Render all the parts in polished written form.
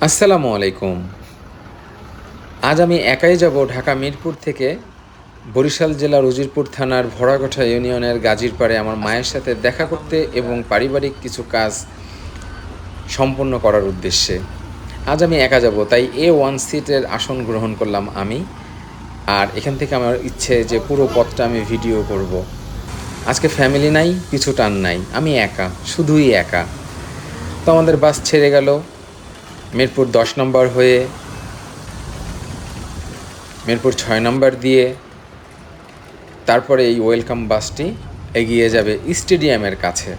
আসসালামু আলাইকুম। আজ আমি একাই যাব ঢাকা মিরপুর থেকে বরিশাল জেলার উজিরপুর থানার ভরাগঠা ইউনিয়নের গাজীরপাড়ে আমার মায়ের সাথে দেখা করতে এবং পারিবারিক কিছু কাজ সম্পন্ন করার উদ্দেশ্যে। আজ আমি একা যাব, তাই A1 সিটের আসন গ্রহণ করলাম আমি। আর এখান থেকে আমার ইচ্ছে যে পুরো পথটা আমি ভিডিও করব। আজকে ফ্যামিলি নাই, পিছু টান নাই, আমি একা, শুধুই একা। তো আমাদের বাস ছেড়ে গেল মিরপুর 10 নম্বর হয়ে, মিরপুর 6 নম্বর দিয়ে। তারপরে এই ওয়েলকাম বাসটি এগিয়ে যাবে স্টেডিয়ামের কাছে।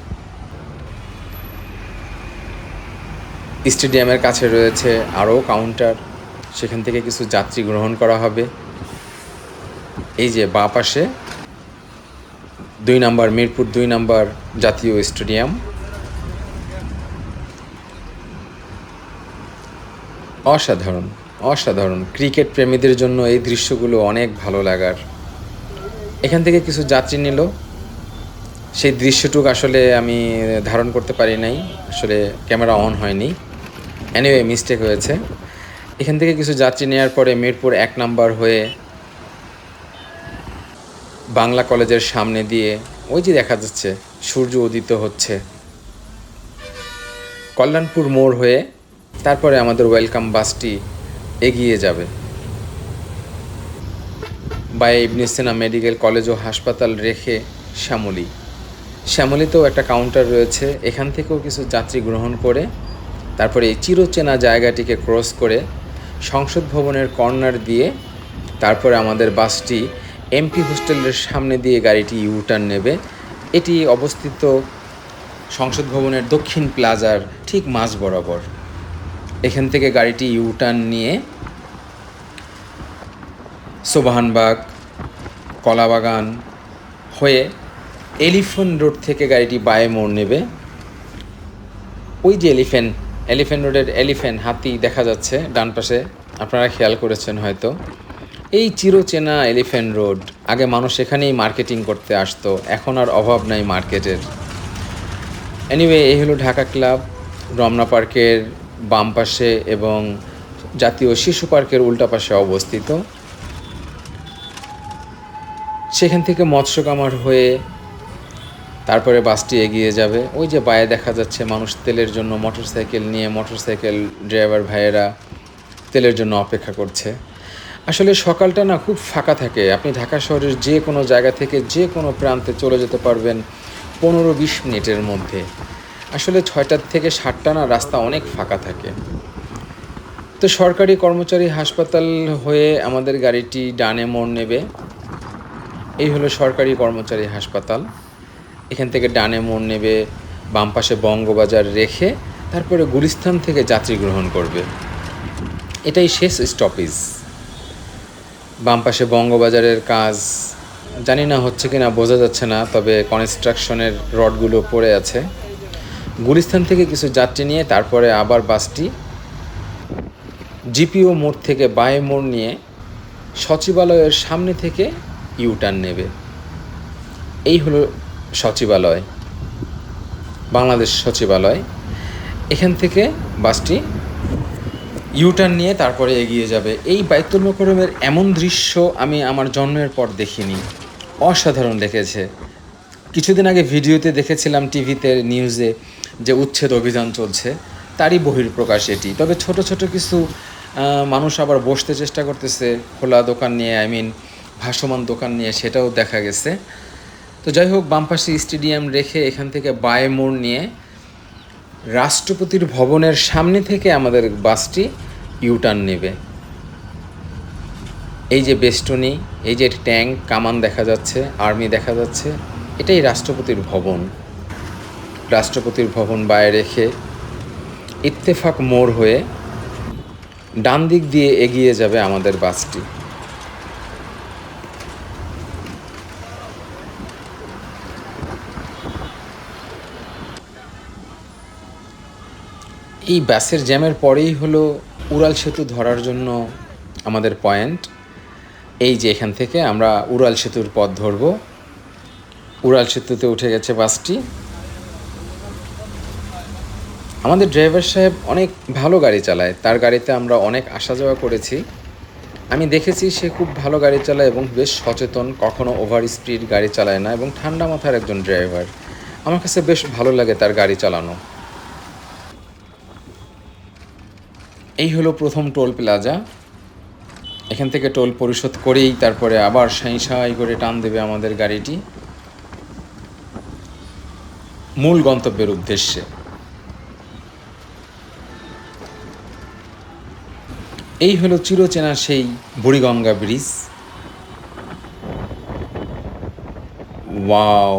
স্টেডিয়ামের কাছে রয়েছে আরও কাউন্টার, সেখান থেকে কিছু যাত্রী গ্রহণ করা হবে। এই যে বাঁ পাশে 2 নম্বর মিরপুর 2 নম্বর জাতীয় স্টেডিয়াম। অসাধারণ, অসাধারণ। ক্রিকেট প্রেমীদের জন্য এই দৃশ্যগুলো অনেক ভালো লাগার। এখান থেকে কিছু যাত্রী নিল, সেই দৃশ্যটুকু আসলে আমি ধারণ করতে পারি নাই, আসলে ক্যামেরা অন হয়নি। এনিওয়ে মিস্টেক হয়েছে। এখান থেকে কিছু যাত্রী নেওয়ার পরে মিরপুর 1 নম্বর হয়ে বাংলা কলেজের সামনে দিয়ে ওই যে দেখা যাচ্ছে সূর্য উদিত হচ্ছে, কল্যাণপুর মোড় হয়ে তারপরে আমাদের ওয়েলকাম বাসটি এগিয়ে যাবে by Ibn Sina medical college ও হাসপাতাল রেখে শ্যামলীতেও একটা কাউন্টার রয়েছে। এখান থেকেও কিছু যাত্রী গ্রহণ করে তারপরে এই চিরচেনা জায়গাটিকে ক্রস করে সংসদ ভবনের কর্নার দিয়ে তারপরে আমাদের বাসটি এমপি হোস্টেলের সামনে দিয়ে গাড়িটি ইউটার্ন নেবে। এটি অবস্থিত সংসদ ভবনের দক্ষিণ প্লাজার ঠিক মাঝ বরাবর। এখান থেকে গাড়িটি ইউটার্ন নিয়ে সোবাহানবাগ, কলাবাগান হয়ে এলিফ্যান্ট রোড থেকে গাড়িটি বায়ে মোড় নেবে। ওই যে এলিফ্যান্ট রোডের হাতি দেখা যাচ্ছে ডান পাশে, আপনারা খেয়াল করেছেন হয়তো। এই চিরচেনা এলিফ্যান্ট রোড, আগে মানুষ এখানেই মার্কেটিং করতে আসতো, এখন আর অভাব নাই মার্কেটের। এনিওয়ে, এই হলো ঢাকা ক্লাব, রমনা পার্কের বাম পাশে এবং জাতীয় শিশু পার্কের উল্টা পাশে অবস্থিত। সেখান থেকে মৎস্য কামার হয়ে তারপরে বাসটি এগিয়ে যাবে। ওই যে বায়ে দেখা যাচ্ছে মানুষ তেলের জন্য মোটরসাইকেল নিয়ে, মোটরসাইকেল ড্রাইভার ভাইয়েরা তেলের জন্য অপেক্ষা করছে। আসলে সকালটা না খুব ফাঁকা থাকে, আপনি ঢাকা শহরের যে কোনো জায়গা থেকে যে কোনো প্রান্তে চলে যেতে পারবেন 15-20 মিনিটের মধ্যে। আসলে 6টা থেকে 7টা না রাস্তা অনেক ফাঁকা থাকে। তো সরকারি কর্মচারী হাসপাতাল হয়ে আমাদের গাড়িটি ডানে মোড় নেবে। এই হলো সরকারি কর্মচারী হাসপাতাল। এখান থেকে ডানে মোড় নেবে, বাম পাশে বঙ্গবাজার রেখে তারপরে গুলিস্তান থেকে যাত্রী গ্রহণ করবে। এটাই শেষ স্টপেজ। বাম পাশে বঙ্গবাজারের কাজ জানি না হচ্ছে কি না, বোঝা যাচ্ছে না, তবে কনস্ট্রাকশনের রডগুলো পড়ে আছে। গুলিস্তান থেকে কিছু যাত্রী নিয়ে তারপরে আবার বাসটি জিপিও মোড় থেকে বায়ে মোড় নিয়ে সচিবালয়ের সামনে থেকে ইউটার্ন নেবে। এই হলো সচিবালয়, বাংলাদেশ সচিবালয়। এখান থেকে বাসটি ইউটার্ন নিয়ে তারপরে এগিয়ে যাবে। এই বাইতুল মোকাররমের এমন দৃশ্য আমি আমার জন্মের পর দেখিনি, অসাধারণ লেগেছে। কিছুদিন আগে ভিডিওতে দেখেছিলাম, টিভিতে নিউজে, যে উচ্ছেদ অভিযান চলছে, তারই বহিঃপ্রকাশ এটি। তবে ছোট ছোট কিছু মানুষ আবার বসতে চেষ্টা করতেছে খোলা দোকান নিয়ে, ভাসমান দোকান নিয়ে, সেটাও দেখা গেছে। তো যাই হোক, বামপাশে স্টেডিয়াম রেখে এখান থেকে বায়ে মোড় নিয়ে রাষ্ট্রপতির ভবনের সামনে থেকে আমাদের বাসটি ইউটার্ন নেবে। এই যে বেষ্টনী, এই যে ট্যাঙ্ক, কামান দেখা যাচ্ছে, আর্মি দেখা যাচ্ছে, এটাই রাষ্ট্রপতির ভবন। রাষ্ট্রপতির ভবন বায়ে রেখে ইত্তেফাক মোড় হয়ে ডান দিক দিয়ে এগিয়ে যাবে আমাদের বাসটি। এই বাসের জ্যামের পরেই হলো উড়াল সেতু ধরার জন্য আমাদের পয়েন্ট। এই যে এখান থেকে আমরা উড়াল সেতুর পথ ধরব। উড়াল সেতুতে উঠে গেছে বাসটি। আমাদের ড্রাইভার সাহেব অনেক ভালো গাড়ি চালায়, তার গাড়িতে আমরা অনেক আসা যাওয়া করেছি। আমি দেখেছি সে খুব ভালো গাড়ি চালায় এবং বেশ সচেতন, কখনো ওভার স্পিড গাড়ি চালায় না এবং ঠান্ডা মাথার একজন ড্রাইভার। আমার কাছে বেশ ভালো লাগে তার গাড়ি চালানো। এই হলো প্রথম টোল প্লাজা। এখান থেকে টোল পরিশোধ করেই তারপরে আবার সাঁই সাঁই করে টান দেবে আমাদের গাড়িটি মূল গন্তব্যের উদ্দেশ্যে। এই হলো চিরচেনা সেই বুড়িগঙ্গা ব্রিজ। ওয়াও,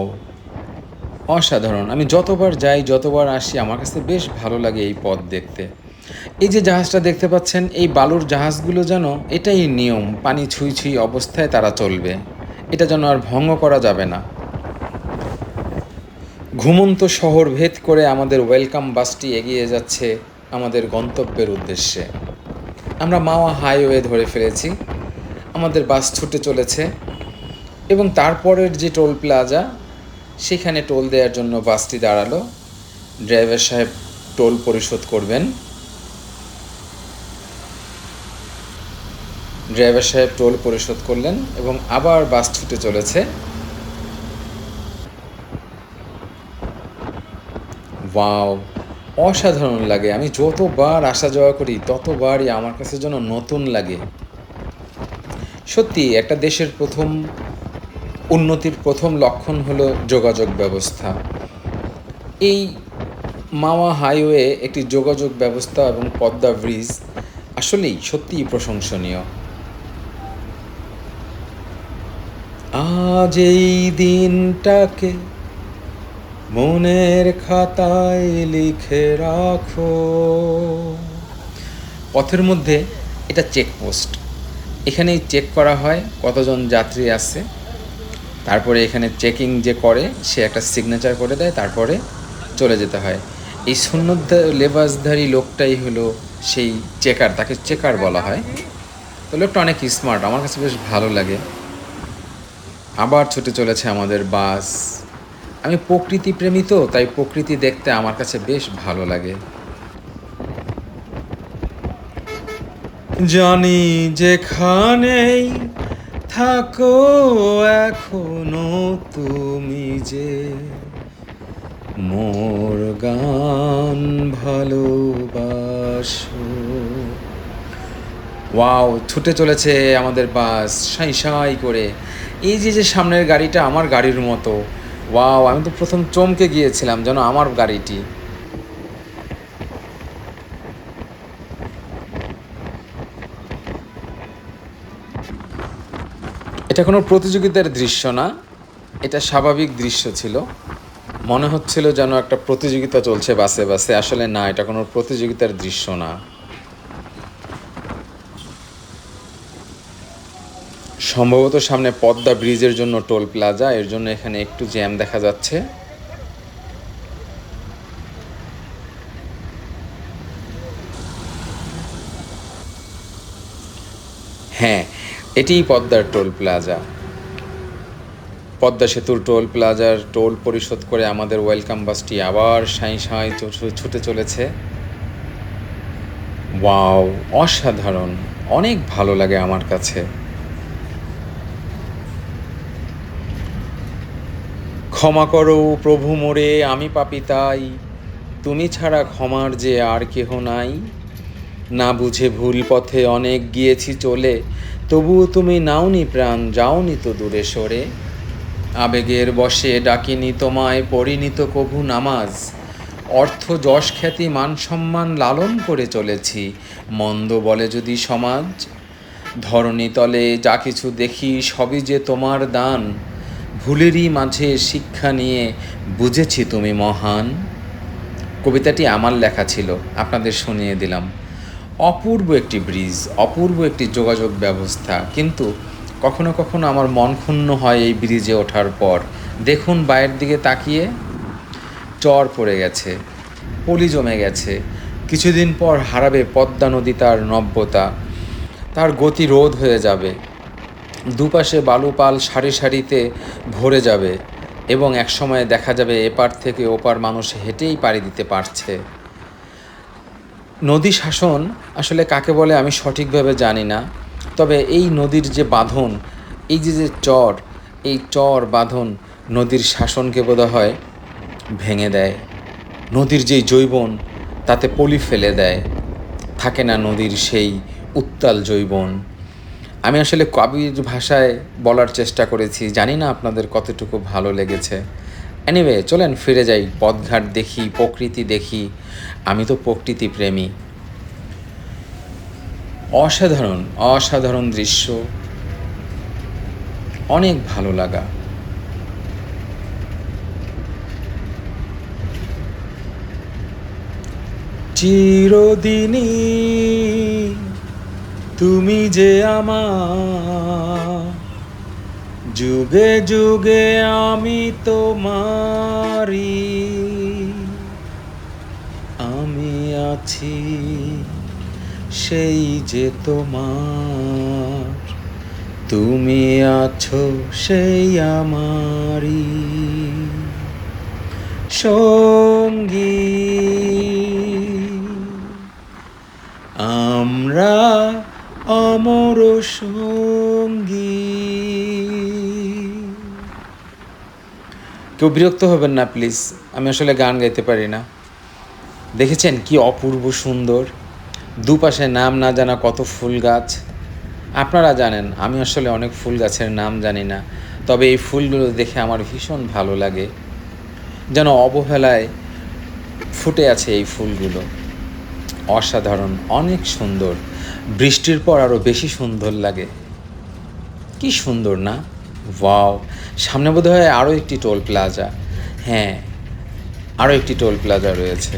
অসাধারণ! আমি যতবার যাই, যতবার আসি, আমার কাছে বেশ ভালো লাগে এই পথ দেখতে। এই যে জাহাজটা দেখতে পাচ্ছেন, এই বালুর জাহাজগুলো যেন এটাই নিয়ম, পানি ছুঁই ছুঁই অবস্থায় তারা চলবে, এটা যেন আর ভঙ্গ করা যাবে না। ঘুমন্ত শহর ভেদ করে আমাদের ওয়েলকাম বাসটি এগিয়ে যাচ্ছে আমাদের গন্তব্যের উদ্দেশ্যে। আমরা মাওয়া হাইওয়ে ধরে ফেলেছি, আমাদের বাস ছুটে চলেছে এবং তারপরের যে টোল প্লাজা, সেখানে টোল দেওয়ার জন্য বাসটি দাঁড়ালো। ড্রাইভার সাহেব টোল পরিশোধ করবেন। ড্রাইভার সাহেব টোল পরিশোধ করলেন এবং আবার বাস ছুটে চলেছে। ওয়াও, অসাধারণ লাগে! আমি যতবার আসা যাওয়া করি ততবারই আমার কাছে যেন নতুন লাগে। সত্যি একটা দেশের উন্নতির প্রথম লক্ষণ হলো যোগাযোগ ব্যবস্থা। এই মাওয়া হাইওয়ে একটি যোগাযোগ ব্যবস্থা এবং পদ্মা ব্রিজ আসলেই সত্যিই প্রশংসনীয়। আজ এই দিনটাকে মনের খাতায় লিখে রাখো। পথের মধ্যে এটা চেকপোস্ট, এখানেই চেক করা হয় কতজন যাত্রী আছে, তারপরে এখানে চেকিং যে করে সে একটা সিগনেচার করে দেয়, তারপরে চলে যেতে হয়। এই সুন্নত লেবাসধারী লোকটাই হলো সেই চেকার, তাকে চেকার বলা হয়। তো লোকটা অনেক স্মার্ট, আমার কাছে বেশ ভালো লাগে। আবার ছুটে চলেছে আমাদের বাস। আমি প্রকৃতি প্রেমী, তো তাই প্রকৃতি দেখতে আমার কাছে বেশ ভালো লাগে। জানি যেখানেই থাকো এখনো তুমি যে মোর গান ভালোবাসো। ওয়াও, ছুটে চলেছে আমাদের বাস সাঁই সাঁই করে। এই যে সামনের গাড়িটা আমার গাড়ির মতো। ওয়াও, আমি তো প্রথম চমকে গিয়েছিলাম যেন আমার গাড়িটি। এটা কোনো প্রতিযোগিতার দৃশ্য না, এটা স্বাভাবিক দৃশ্য ছিল। মনে হচ্ছিল যেন একটা প্রতিযোগিতা চলছে বাসে বাসে, আসলে না, এটা কোনো প্রতিযোগিতার দৃশ্য না। সম্ভবত সামনে পদ্মা ব্রিজের জন্য টোল প্লাজা, এর জন্য এখানে একটু জ্যাম দেখা যাচ্ছে। হ্যাঁ, এটিই পদ্মার টোল প্লাজা। পদ্মা সেতুর টোল প্লাজার টোল পরিশোধ করে আমাদের ওয়েলকাম বাসটি আবার সাঁই সাঁই ছুটে চলেছে। ওয়াও, অসাধারণ! অনেক ভালো লাগে আমার কাছে। ক্ষমা করো প্রভু মোরে, আমি পাপী তাই, তুমি ছাড়া ক্ষমার যে আর কেহ নাই। না বুঝে ভুল পথে অনেক গিয়েছি চলে, তবুও তুমি নাওনি প্রাণ, যাওনি তো দূরে সরে। আবেগের বশে ডাকিনি তোমায়, পড়িনি তো কভু নামাজ, অর্থ যশ খ্যাতি মান সম্মান লালন করে চলেছি। মন্দ বলে যদি সমাজ, ধরণী তলে যা কিছু দেখি সবই যে তোমার দান। ভুলেরই মাঝে শিক্ষা নিয়ে বুঝেছি তুমি মহান। কবিতাটি আমার লেখা ছিল, আপনাদের শুনিয়ে দিলাম। অপূর্ব একটি ব্রিজ, অপূর্ব একটি যোগাযোগ ব্যবস্থা, কিন্তু কখনো কখনো আমার মন ক্ষুণ্ণ হয় এই ব্রিজে ওঠার পর। দেখুন বাইরের দিকে তাকিয়ে, চর পড়ে গেছে, পলি জমে গেছে। কিছুদিন পর হারাবে পদ্মা নদী তার নব্যতা, তার গতি রোধ হয়ে যাবে। দুপাশে বালুপাল সারি সারিতে ভরে যাবে এবং একসময় দেখা যাবে এপার থেকে ওপার মানুষ হেঁটেই পাড়ি দিতে পারছে। নদী শাসন আসলে কাকে বলে আমি সঠিকভাবে জানি না, তবে এই নদীর যে বাঁধন, এই যে চর, এই চর বাঁধন নদীর শাসনকে বোধহয় ভেঙে দেয়। নদীর যেই জৈবন তাতে পলি ফেলে দেয়, থাকে না নদীর সেই উত্তাল জৈবন। আমি আসলে কবির ভাষায় বলার চেষ্টা করেছি, জানি না আপনাদের কতটুকু ভালো লেগেছে। এনিওয়ে, চলেন ফিরে যাই, পথঘাট দেখি, প্রকৃতি দেখি। আমি তো প্রকৃতি প্রেমী। অসাধারণ অসাধারণ দৃশ্য, অনেক ভালো লাগা। চিরদিনই তুমি যে আমার, যুগে যুগে আমি তোমারি, আমি আছি সেই যে তোমার, তুমি আছো সেই আমারি সঙ্গী। আমরা অমর সঙ্গী। কেউ বিরক্ত হবেন না প্লিজ, আমি আসলে গান গাইতে পারি না। দেখেছেন কি অপূর্ব সুন্দর, দুপাশে নাম না জানা কত ফুল গাছ। আপনারা জানেন আমি আসলে অনেক ফুল গাছের নাম জানি না, তবে এই ফুলগুলো দেখে আমার ভীষণ ভালো লাগে, যেন অবহেলায় ফুটে আছে এই ফুলগুলো। অসাধারণ, অনেক সুন্দর, বৃষ্টির পর আরও বেশি সুন্দর লাগে। কি সুন্দর না? ওয়াও! সামনে বোধহয় আরও একটি টোল প্লাজা। হ্যাঁ, আরও একটি টোল প্লাজা রয়েছে।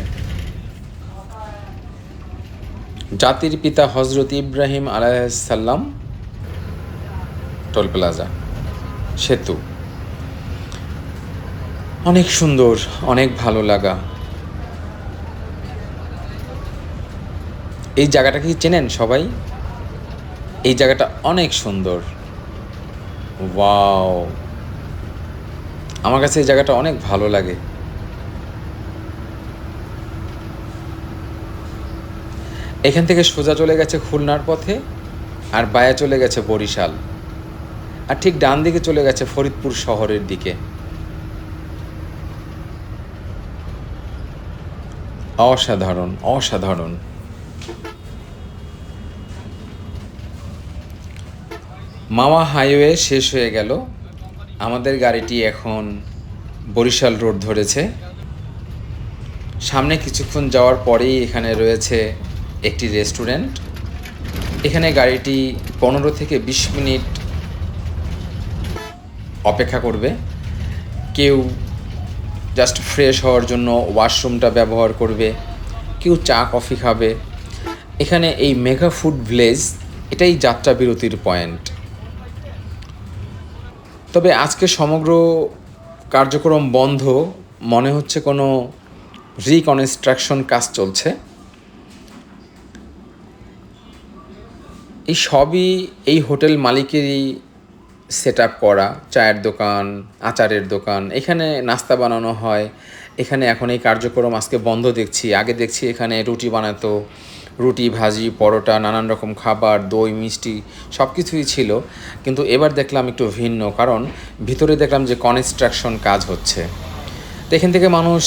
জাতির পিতা হজরত ইব্রাহিম আলাইহিসসালাম টোল প্লাজা, সেতু। অনেক সুন্দর, অনেক ভালো লাগা। এই জায়গাটা কি চেনেন সবাই? এই জায়গাটা অনেক সুন্দর। ওয়াও! আমার কাছে এই জায়গাটা অনেক ভালো লাগে। এখান থেকে সোজা চলে গেছে খুলনার পথে, আর বায়া চলে গেছে বরিশাল, আর ঠিক ডান দিকে চলে গেছে ফরিদপুর শহরের দিকে। অসাধারণ অসাধারণ। মাওয়া হাইওয়ে শেষ হয়ে গেল, আমাদের গাড়িটি এখন বরিশাল রোড ধরেছে। সামনে কিছুক্ষণ যাওয়ার পরেই এখানে রয়েছে একটি রেস্টুরেন্ট। এখানে গাড়িটি 15 থেকে 20 মিনিট অপেক্ষা করবে। কেউ জাস্ট ফ্রেশ হওয়ার জন্য ওয়াশরুমটা ব্যবহার করবে, কেউ চা কফি খাবে। এখানে এই মেগা ফুড ভিলেজ, এটাই যাত্রা বিরতির পয়েন্ট। তবে আজকে সমগ্র কার্যক্রম বন্ধ, মনে হচ্ছে কোনো রিকনস্ট্রাকশন কাজ চলছে। এই সবই এই হোটেল মালিকেরই সেট আপ করা। চায়ের দোকান, আচারের দোকান, এখানে নাস্তা বানানো হয়। এখানে এখন এই কার্যক্রম আজকে বন্ধ দেখছি। আগে দেখছি এখানে রুটি বানাতো, রুটি, ভাজি, পরোটা, নানান রকম খাবার, দই, মিষ্টি সব কিছুই ছিল। কিন্তু এবার দেখলাম একটু ভিন্ন, কারণ ভিতরে দেখলাম যে কনস্ট্রাকশন কাজ হচ্ছে। তো এখান থেকে মানুষ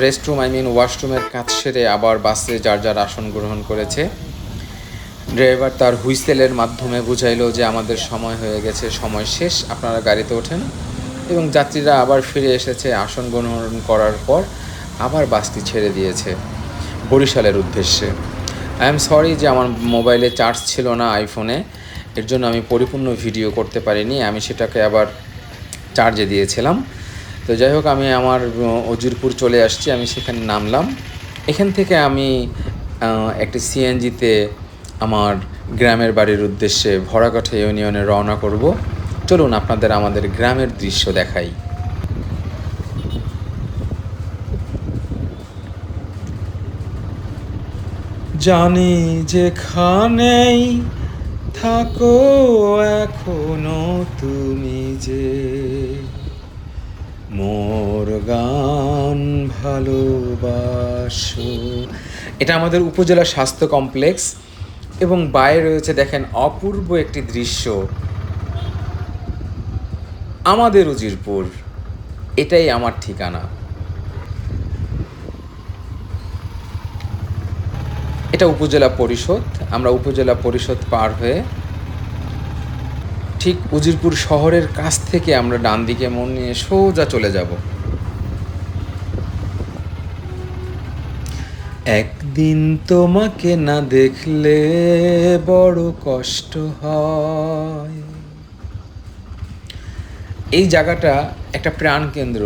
রেস্টরুম, ওয়াশরুমের কাজ সেরে আবার বাসে যার যার আসন গ্রহণ করেছে। ড্রাইভার তার হুইসেলের মাধ্যমে বুঝাইলো যে আমাদের সময় হয়ে গেছে, সময় শেষ, আপনারা গাড়িতে ওঠেন। এবং যাত্রীরা আবার ফিরে এসেছে আসন গ্রহণ করার পর, আবার বাসটি ছেড়ে দিয়েছে বরিশালের উদ্দেশ্যে। আই এম সরি যে আমার মোবাইলে চার্জ ছিল না আইফোনে, এর জন্য আমি পরিপূর্ণ ভিডিও করতে পারিনি। আমি সেটাকে আবার চার্জে দিয়েছিলাম। তো যাই হোক, আমি আমার অজিরপুর চলে আসছি, আমি সেখানে নামলাম। এখান থেকে আমি একটি সিএনজিতে আমার গ্রামের বাড়ির উদ্দেশ্যে ভরাকাঠা ইউনিয়নে রওনা করব। চলুন আপনাদের আমাদের গ্রামের দৃশ্য দেখাই। জানি যেখানেই থাকো এখনো তুমি যে, মোর গান ভালোবাসো। এটা আমাদের উপজেলা স্বাস্থ্য কমপ্লেক্স এবং বাইরে রয়েছে দেখেন অপূর্ব একটি দৃশ্য, আমাদের উজিরপুর, এটাই আমার ঠিকানা। এটা উপজেলা পরিষদ। আমরা উপজেলা পরিষদ পার হয়ে ঠিক উজিরপুর শহরের কাছ থেকে আমরা ডান দিকে মোড় নিয়ে সোজা চলে যাব। একদিন তোমাকে না দেখলে বড় কষ্ট হয়। এই জায়গাটা একটা প্রাণকেন্দ্র,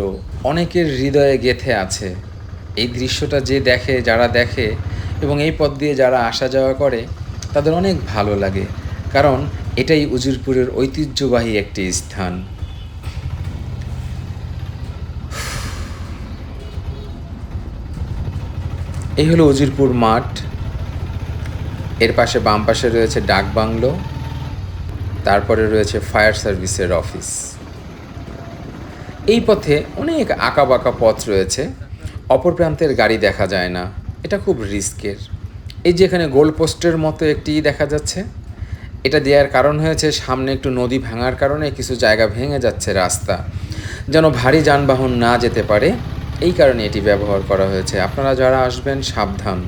অনেকের হৃদয়ে গেঁথে আছে। এই দৃশ্যটা যে দেখে, যারা দেখে এবং এই পথ দিয়ে যারা আসা যাওয়া করে, তাদের অনেক ভালো লাগে, কারণ এটাই উজিরপুরের ঐতিহ্যবাহী একটি স্থান। এই হলো উজিরপুর মাঠ। এর পাশে বাম পাশে রয়েছে ডাক বাংলো, তারপরে রয়েছে ফায়ার সার্ভিসের অফিস। এই পথে অনেক আঁকাবাঁকা পথ রয়েছে, অপর প্রান্তের গাড়ি দেখা যায় না, এটা খুব রিস্কের। এই যে এখানে গোল পোস্টের মতো একটি দেখা যাচ্ছে, এটা দেওয়ার কারণ হয়েছে সামনে একটু নদী ভাঙার কারণে কিছু জায়গা ভেঙে যাচ্ছে রাস্তা, যেন ভারী যানবাহন না যেতে পারে, এই কারণে এটি ব্যবহার করা হয়েছে। আপনারা যারা আসবেন সাবধান।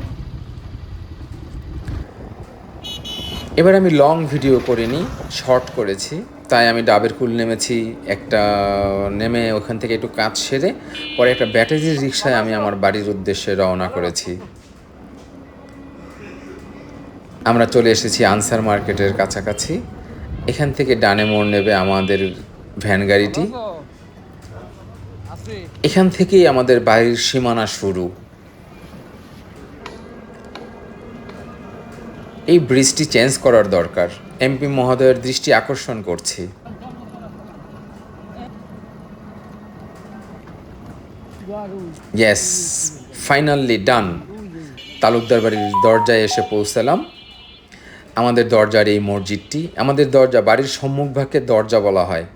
এবার আমি লং ভিডিও করিনি, শর্ট করেছি, তাই আমি ডাবের কুল নেমেছি। নেমে ওখান থেকে একটু কাজ সেরে পরে একটা ব্যাটারির রিক্সায় আমি আমার বাড়ির উদ্দেশ্যে রওনা করেছি। আমরা চলে এসেছি আনসার মার্কেটের কাছাকাছি। এখান থেকে ডানে মোড় নেবে আমাদের ভ্যান গাড়িটি। এখান থেকেই আমাদের বাড়ির সীমানা শুরু। এই ব্রিজটি চেঞ্জ করার দরকার, এমপি মহোদয়ের দৃষ্টি আকর্ষণ করছি। ইয়েস, ফাইনালি ডান। তালুকদার বাড়ির দরজায় এসে পৌঁছালাম। আমাদের দরজার এই মসজিদটি, আমাদের দরজা, বাড়ির সম্মুখভাগকে দরজা বলা হয়।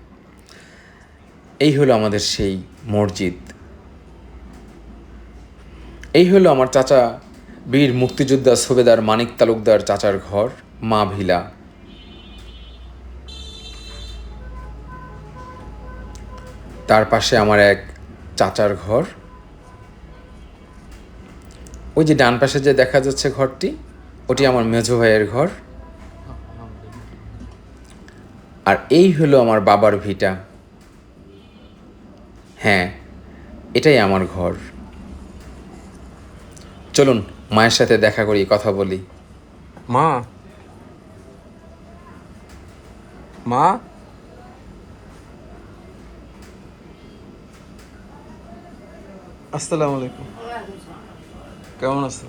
এই হলো আমাদের সেই মসজিদ। এই হলো আমার চাচা বীর মুক্তিযোদ্ধা সুবেদার মানিক তালুকদার চাচার ঘর, মা ভিলা। তার পাশে আমার এক চাচার ঘর। ওই যে ডান পাশে যে দেখা যাচ্ছে ঘরটি, ওটি আমার মেজো ভাইয়ের ঘর। আর এই হলো আমার বাবার ভিটা। হ্যাঁ, এটাই আমার ঘর। চলুন মায়ের সাথে দেখা করি, কথা বলি। মা, মা, আসসালামু আলাইকুম। কেমন আছো?